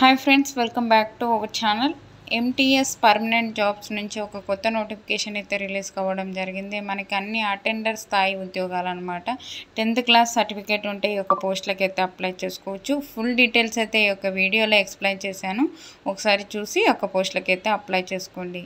Hi friends, welcome back to our channel. MTS permanent jobs నుంచి ఒక కొత్త notification అయితే రిలీజ్ కావడం జరిగింది. మనకి అన్ని అటెండర్ స్థాయి ఉద్యోగాలు అనమాట. 10th క్లాస్ సర్టిఫికేట్ ఉంటే ఈ యొక్క పోస్టులకి అయితే అప్లై చేసుకోవచ్చు. ఫుల్ డీటెయిల్స్ అయితే ఈ యొక్క వీడియోలో ఎక్స్ప్లెయిన్ చేశాను. ఒకసారి చూసి ఈ యొక్క పోస్టులకి అయితే అప్లై చేసుకోండి.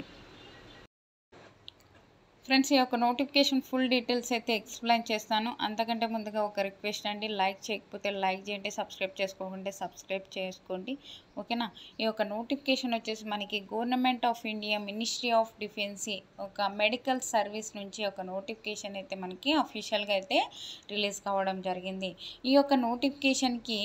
ఫ్రెండ్స్, ఈ యొక్క నోటిఫికేషన్ ఫుల్ డీటెయిల్స్ అయితే ఎక్స్ప్లెయిన్ చేస్తాను. అంతకంటే ముందుగా ఒక రిక్వెస్ట్ అండి, లైక్ చేయకపోతే లైక్ చేయండి, సబ్స్క్రైబ్ చేసుకోకుంటే సబ్స్క్రైబ్ చేసుకోండి, ఓకేనా. ఈ యొక్క నోటిఫికేషన్ వచ్చేసి మనకి government of India ministry of defence ఒక మెడికల్ సర్వీస్ నుంచి ఒక నోటిఫికేషన్ అయితే మనకి అఫీషియల్గా అయితే రిలీజ్ కావడం జరిగింది. ఈ యొక్క నోటిఫికేషన్కి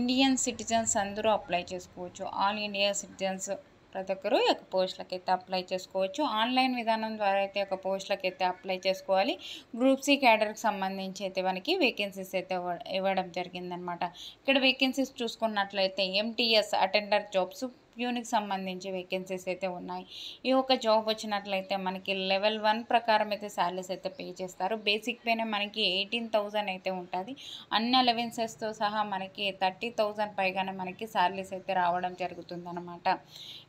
ఇండియన్ సిటిజన్స్ అందరూ అప్లై చేసుకోవచ్చు. ఆల్ ఇండియా సిటిజన్స్ ప్రతి ఒక్కరు ఈ యొక్క పోస్టులకి అయితే అప్లై చేసుకోవచ్చు. ఆన్లైన్ విధానం ద్వారా అయితే ఒక పోస్టులకి అయితే అప్లై చేసుకోవాలి. గ్రూప్ సి క్యాడర్కి సంబంధించి అయితే మనకి వేకెన్సీస్ అయితే ఇవ్వడం జరిగిందనమాట. ఇక్కడ వేకెన్సీస్ చూసుకున్నట్లయితే ఎంటీఎస్ అటెండర్ జాబ్స్ ప్యూన్కి సంబంధించి వేకెన్సీస్ అయితే ఉన్నాయి. ఈ ఒక జాబ్ వచ్చినట్లయితే మనకి లెవెల్ 1 ప్రకారం అయితే శాలరీస్ అయితే పే చేస్తారు. బేసిక్ పేనే మనకి 18,000 అయితే ఉంటుంది. అన్ని అలవెన్సెస్తో సహా మనకి 30,000 పైగానే మనకి శాలరీస్ అయితే రావడం జరుగుతుంది అనమాట.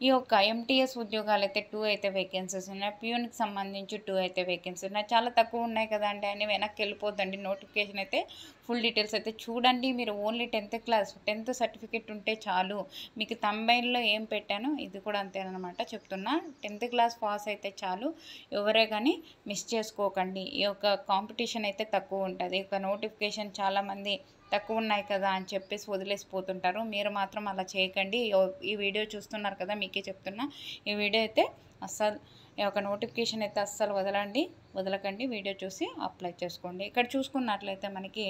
ఈ యొక్క ఎంటీఎస్ ఉద్యోగాలు అయితే 2 అయితే వేకెన్సీస్ ఉన్నాయి. ప్యూన్కి సంబంధించి 2 అయితే వేకెన్సీస్ ఉన్నాయి. చాలా తక్కువ ఉన్నాయి కదండి అని వెనక్కి వెళ్ళిపోద్దండి. నోటిఫికేషన్ అయితే ఫుల్ డీటెయిల్స్ అయితే చూడండి. మీరు only 10th class 10th certificate ఉంటే చాలు. మీకు తంబైల్లో ఏం పెట్టాను ఇది కూడా అంతేనమాట చెప్తున్నా. 10th క్లాస్ పాస్ అయితే చాలు. ఎవరే కానీ మిస్ చేసుకోకండి. ఈ యొక్క కాంపిటీషన్ అయితే తక్కువ ఉంటుంది. ఈ యొక్క నోటిఫికేషన్ చాలామంది తక్కువ ఉన్నాయి కదా అని చెప్పేసి వదిలేసిపోతుంటారు. మీరు మాత్రం అలా చేయకండి. ఈ వీడియో చూస్తున్నారు కదా, మీకే చెప్తున్నా. ఈ వీడియో అయితే అస్సలు ఈ యొక్క నోటిఫికేషన్ అయితే అస్సలు వదలకండి. వీడియో చూసి అప్లై చేసుకోండి. ఇక్కడ చూసుకున్నట్లయితే మనకి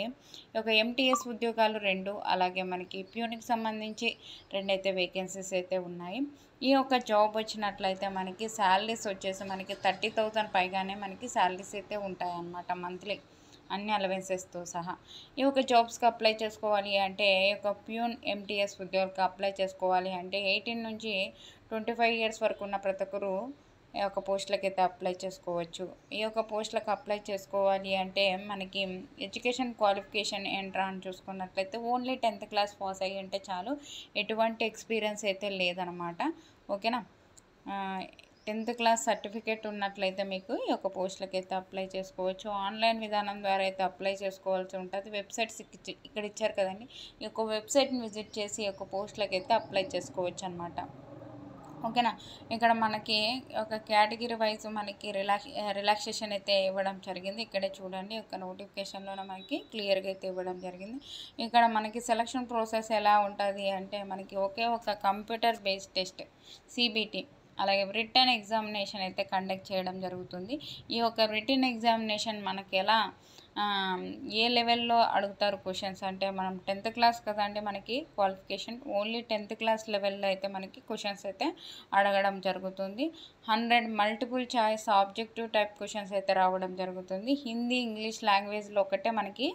ఒక ఎంటీఎస్ ఉద్యోగాలు 2, అలాగే మనకి ప్యూన్కి సంబంధించి 2 అయితే వేకెన్సీస్ అయితే ఉన్నాయి. ఈ యొక్క జాబ్ వచ్చినట్లయితే మనకి శాలరీస్ వచ్చేసి మనకి 30,000 పైగానే మనకి శాలరీస్ అయితే ఉంటాయన్నమాట మంత్లీ, అన్ని అలవెన్సెస్తో సహా. ఈ యొక్క జాబ్స్కి అప్లై చేసుకోవాలి అంటే, ఈ యొక్క ప్యూన్ ఎంటీఎస్ ఉద్యోగాలకు అప్లై చేసుకోవాలి అంటే 18 నుంచి 25 ఇయర్స్ వరకు ఉన్న ప్రతి ఒక్కరు ఈ యొక్క పోస్టులకి అయితే అప్లై చేసుకోవచ్చు. ఈ యొక్క పోస్టులకు అప్లై చేసుకోవాలి అంటే మనకి ఎడ్యుకేషన్ క్వాలిఫికేషన్ ఏంట్రా అని చూసుకున్నట్లయితే ఓన్లీ 10th క్లాస్ పాస్ అయ్యి ఉంటే చాలు. ఎటువంటి ఎక్స్పీరియన్స్ అయితే లేదనమాట, ఓకేనా. 10th క్లాస్ సర్టిఫికేట్ ఉన్నట్లయితే మీకు ఈ యొక్క పోస్టులకి అయితే అప్లై చేసుకోవచ్చు. ఆన్లైన్ విధానం ద్వారా అయితే అప్లై చేసుకోవాల్సి ఉంటుంది. వెబ్సైట్స్ ఇక్కడ ఇచ్చారు కదండి, ఈ యొక్క వెబ్సైట్ని విజిట్ చేసి ఈ యొక్క పోస్టులకి అయితే అప్లై చేసుకోవచ్చు అనమాట, ఓకేనా. ఇక్కడ మనకి ఒక కేటగిరీ వైజ్ మనకి రిలాక్సేషన్ అయితే ఇవ్వడం జరిగింది. ఇక్కడే చూడండి, ఒక నోటిఫికేషన్లోనే మనకి క్లియర్గా అయితే ఇవ్వడం జరిగింది. ఇక్కడ మనకి సెలక్షన్ ప్రాసెస్ ఎలా ఉంటుంది అంటే మనకి ఒకే ఒక కంప్యూటర్ బేస్డ్ టెస్ట్ సిబిటి, అలాగే రిటర్న్ ఎగ్జామినేషన్ అయితే కండక్ట్ చేయడం జరుగుతుంది. ఈ యొక్క రిటర్న్ ఎగ్జామినేషన్ మనకి ఎలా ఏ లెవెల్లో అడుగుతారు క్వశ్చన్స్ అంటే, మనం 10th క్లాస్ కదండి మనకి క్వాలిఫికేషన్, ఓన్లీ 10th క్లాస్ లెవెల్లో అయితే మనకి క్వశ్చన్స్ అయితే అడగడం జరుగుతుంది. 100 multiple choice objective type questions అయితే రావడం జరుగుతుంది. హిందీ, ఇంగ్లీష్ లాంగ్వేజ్లో ఒకటే మనకి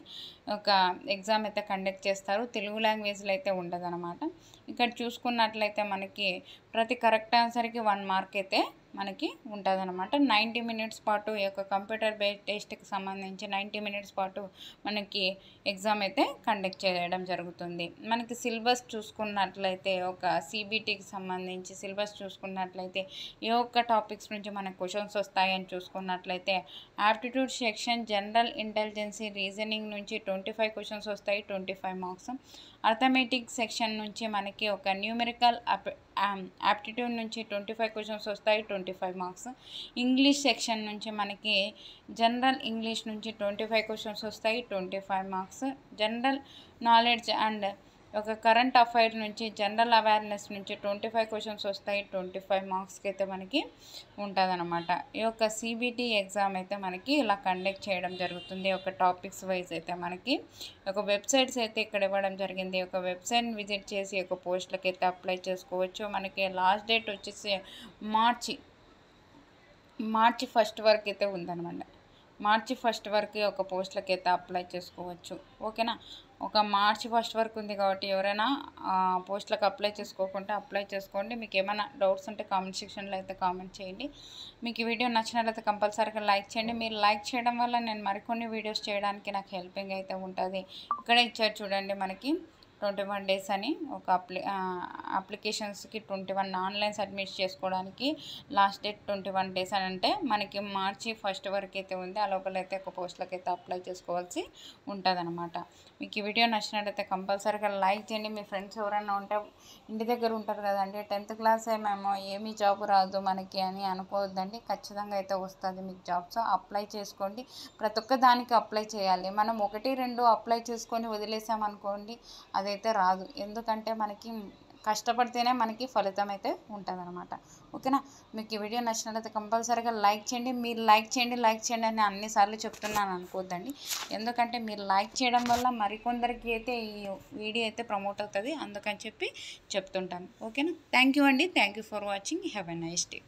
ఒక ఎగ్జామ్ అయితే కండక్ట్ చేస్తారు. తెలుగు లాంగ్వేజ్లో అయితే ఉండదన్నమాట. ఇక్కడ చూసుకున్నట్లయితే మనకి ప్రతి కరెక్ట్ ఆన్సర్కి 1 మార్క్ అయితే మనకి ఉంటుందన్నమాట. 90 మినిట్స్ పాటు ఈ యొక్క కంప్యూటర్ బేస్డ్ టెస్ట్కి సంబంధించి 90 మినిట్స్ పాటు మనకి ఎగ్జామ్ అయితే కండక్ట్ చేయడం జరుగుతుంది. మనకి సిలబస్ చూసుకున్నట్లయితే ఒక సిబిటికి సంబంధించి సిలబస్ చూసుకున్నట్లయితే ఏ ఒక్క టాపిక్స్ నుంచి మనకు క్వశ్చన్స్ వస్తాయని చూసుకున్నట్లయితే యాప్టిట్యూడ్ సెక్షన్, జనరల్ ఇంటెలిజెన్సీ, రీజనింగ్ నుంచి 25 క్వశ్చన్స్ వస్తాయి, 25 మార్క్స్. అర్థమెటిక్ సెక్షన్ నుంచి మనకి ఒక న్యూమెరికల్ యాప్టిట్యూడ్ నుంచి 25 క్వశ్చన్స్ వస్తాయి, 25 మార్క్స్. ఇంగ్లీష్ సెక్షన్ నుంచి మనకి జనరల్ ఇంగ్లీష్ నుంచి 25 క్వశ్చన్స్ వస్తాయి, 25 మార్క్స్. జనరల్ నాలెడ్జ్ అండ్ ఒక కరెంట్ అఫైర్ నుంచి జనరల్ అవేర్నెస్ నుంచి 25 క్వశ్చన్స్ వస్తాయి, 25 మార్క్స్కి అయితే మనకి ఉంటుందన్నమాట. ఈ యొక్క సిబిటి ఎగ్జామ్ అయితే మనకి ఇలా కండక్ట్ చేయడం జరుగుతుంది. ఒక టాపిక్స్ వైజ్ అయితే మనకి ఒక వెబ్సైట్స్ అయితే ఇక్కడ ఇవ్వడం జరిగింది. ఒక వెబ్సైట్ని విజిట్ చేసి ఒక పోస్టులకి అయితే అప్లై చేసుకోవచ్చు. మనకి లాస్ట్ డేట్ వచ్చేసి మార్చి 1 వరకు అయితే ఉందన్నమాట. మార్చి 1 వరకు ఒక పోస్టులకి అయితే అప్లై చేసుకోవచ్చు, ఓకేనా. ఒక మార్చి 1 వరకు ఉంది కాబట్టి ఎవరైనా పోస్టులకు అప్లై చేసుకోకుండా అప్లై చేసుకోండి. మీకు ఏమైనా డౌట్స్ ఉంటే కామెంట్ సెక్షన్లో అయితే కామెంట్ చేయండి. మీకు ఈ వీడియో నచ్చినట్లయితే కంపల్సరీగా లైక్ చేయండి. మీరు లైక్ చేయడం వల్ల నేను మరికొన్ని వీడియోస్ చేయడానికి నాకు హెల్పింగ్ అయితే ఉంటుంది. ఇక్కడ ఇచ్చారు చూడండి, మనకి 21 డేస్ అని ఒక అప్లికేషన్స్కి 21 ఆన్లైన్ సబ్మిట్ చేసుకోవడానికి లాస్ట్ డేట్ 21 డేస్ అని అంటే మనకి మార్చి 1 వరకు అయితే ఉంది. ఆ లోపల అయితే ఒక పోస్టులకు అయితే అప్లై చేసుకోవాల్సి ఉంటుందన్నమాట. మీకు ఈ వీడియో నచ్చినట్టయితే కంపల్సరీగా లైక్ చేయండి. మీ ఫ్రెండ్స్ ఎవరైనా ఉంటే ఇంటి దగ్గర ఉంటారు కదండి, 10th క్లాసే మేము ఏమీ జాబ్ రాదు మనకి అని అనుకోవద్దండి. ఖచ్చితంగా అయితే వస్తుంది మీకు జాబ్స్. అప్లై చేసుకోండి. ప్రతి ఒక్క దానికి అప్లై చేయాలి. మనం 1, 2 అప్లై చేసుకొని వదిలేసామనుకోండి అదైతే రాదు. ఎందుకంటే మనకి కష్టపడితేనే మనకి ఫలితం అయితే ఉంటుందన్నమాట. ఓకేనా? మీకు ఈ వీడియో నచ్చినట్లయితే కంపల్సరీగా లైక్ చేయండి. మీరు లైక్ చేయండి అని అన్నిసార్లు చెప్తున్నాను అనుకోవద్దండి. ఎందుకంటే మీరు లైక్ చేయడం వల్ల మరికొందరికి అయితే ఈ వీడియో అయితే ప్రమోట్ అవుతుంది, అందుకని చెప్పి చెప్తుంటాను. ఓకేనా? థ్యాంక్ యూ అండి. Thank you for watching. Have a nice day.